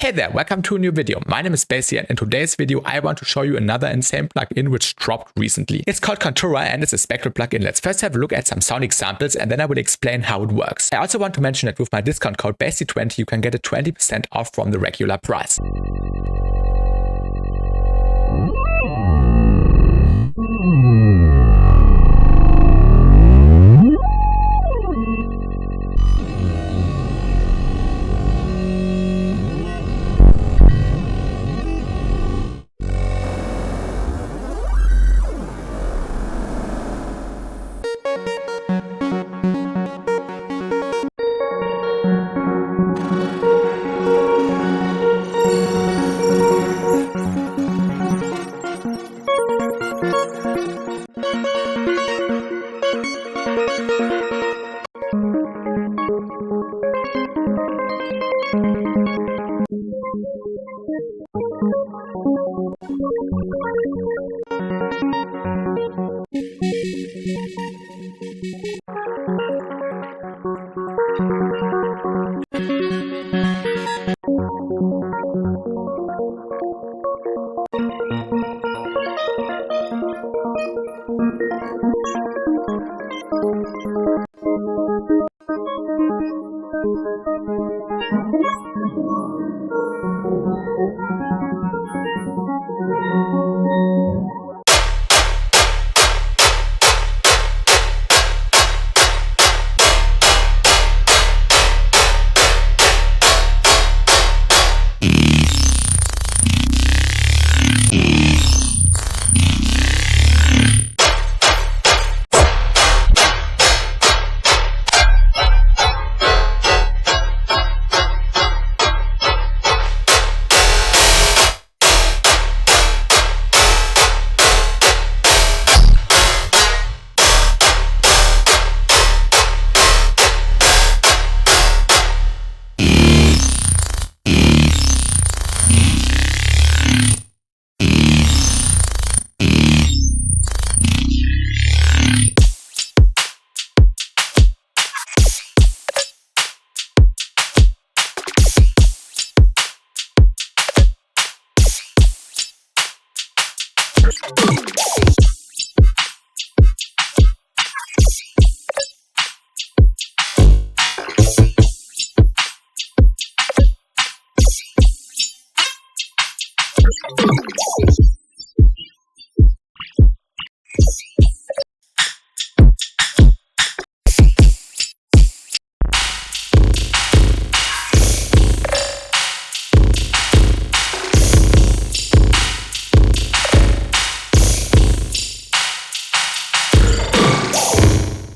Hey there, welcome to a new video. My name is BassTi, and in today's video I want to show you another insane plugin which dropped recently. It's called Contura and it's a SPECTRAL plugin. Let's first have a look at some sound examples and then I will explain how it works. I also want to mention that with my discount code BassTi20 you can get a 20% off from the regular price.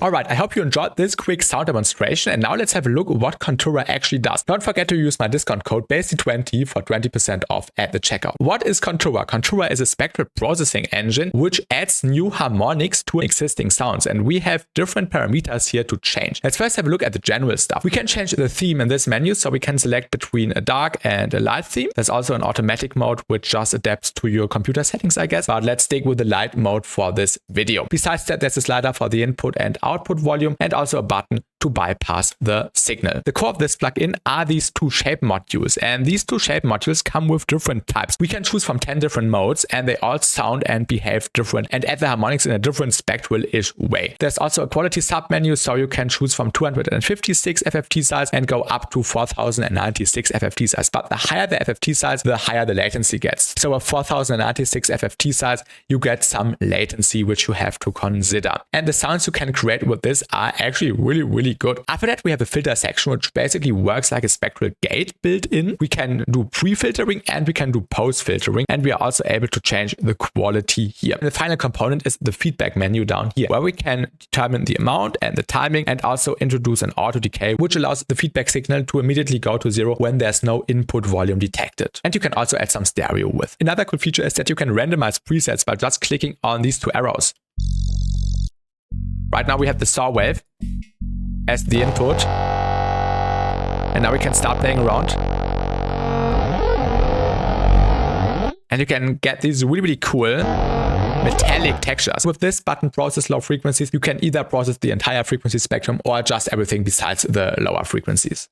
Alright, I hope you enjoyed this quick sound demonstration, and now let's have a look at what Contura actually does. Don't forget to use my discount code BassTi20 for 20% off at the checkout. What is Contura? Contura is a spectral processing engine which adds new harmonics to existing sounds, and we have different parameters here to change. Let's first have a look at the general stuff. We can change the theme in this menu, so we can select between a dark and a light theme. There's also an automatic mode which just adapts to your computer settings, I guess, but let's stick with the light mode for this video. Besides that, there's a slider for the input and output volume and also a button to bypass the signal. The core of this plugin are these two shape modules, and these two shape modules come with different types. We can choose from 10 different modes and they all sound and behave different and add the harmonics in a different spectral-ish way. There's also a quality submenu, so you can choose from 256 FFT size and go up to 4096 FFT size. But the higher the FFT size, the higher the latency gets. So at 4096 FFT size, you get some latency which you have to consider. And the sounds you can create with this are actually really good. After that, we have a filter section which basically works like a spectral gate built in. We can do pre-filtering and we can do post-filtering, and we are also able to change the quality here. And the final component is the feedback menu down here, where we can determine the amount and the timing and also introduce an auto decay which allows the feedback signal to immediately go to 0 when there's no input volume detected. And you can also add some stereo with. Another cool feature is that you can randomize presets by just clicking on these two arrows. Right now we have the saw wave as the input, and now we can start playing around. And you can get these really cool metallic textures. With this button process low frequencies, you can either process the entire frequency spectrum or just everything besides the lower frequencies.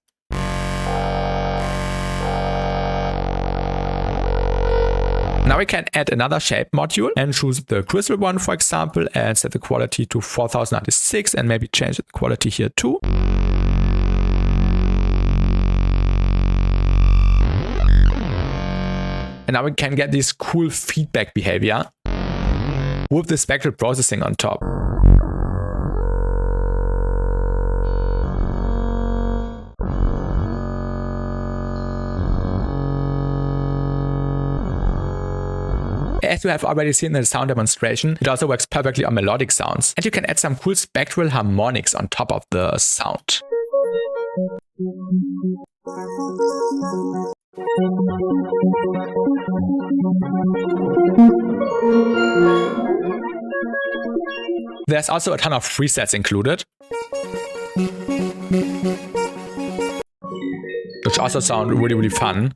we can add another shape module and choose the crystal one, for example, and set the quality to 4096 and maybe change the quality here too. And now we can get this cool feedback behavior with the spectral processing on top. As you have already seen in the sound demonstration, it also works perfectly on melodic sounds. And you can add some cool spectral harmonics on top of the sound. There's also a ton of presets included, which also sound really fun.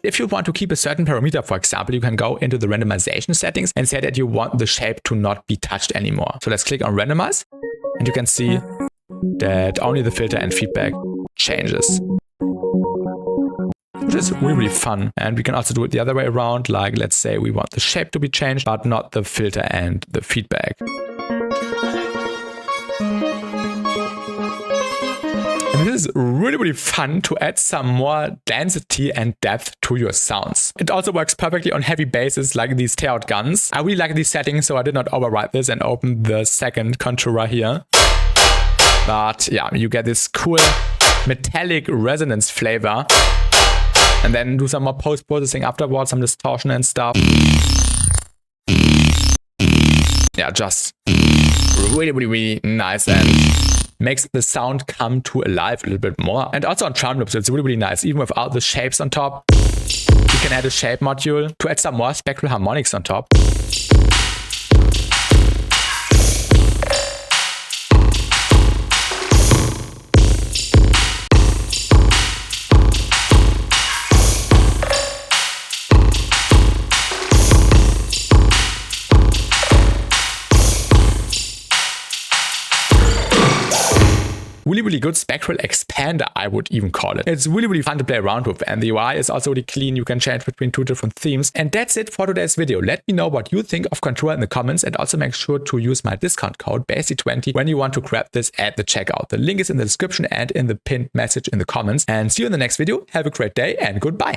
If you want to keep a certain parameter, for example, you can go into the randomization settings and say that you want the shape to not be touched anymore. So let's click on randomize and you can see that only the filter and feedback changes, which is really fun. And we can also do it the other way around. Like, let's say we want the shape to be changed, but not the filter and the feedback. And this is really fun to add some more density and depth to your sounds. It also works perfectly on heavy basses like these tearout guns. I really like these settings, so I did not override this and open the second Contura here. But yeah, you get this cool metallic resonance flavor. And then do some more post-processing afterwards, some distortion and stuff. Yeah, just really nice and makes the sound come to life a little bit more. And also on drum loops, it's really nice, even without the shapes on top. You can add a shape module to add some more spectral harmonics on top. Really good spectral expander, I would even call it. It's really fun to play around with, and the UI is also really clean. You can change between 2 different themes. And that's it for today's video. Let me know what you think of Contura in the comments, and also make sure to use my discount code BassTi20 when you want to grab this at the checkout. The link is in the description and in the pinned message in the comments. And see you in the next video. Have a great day and goodbye.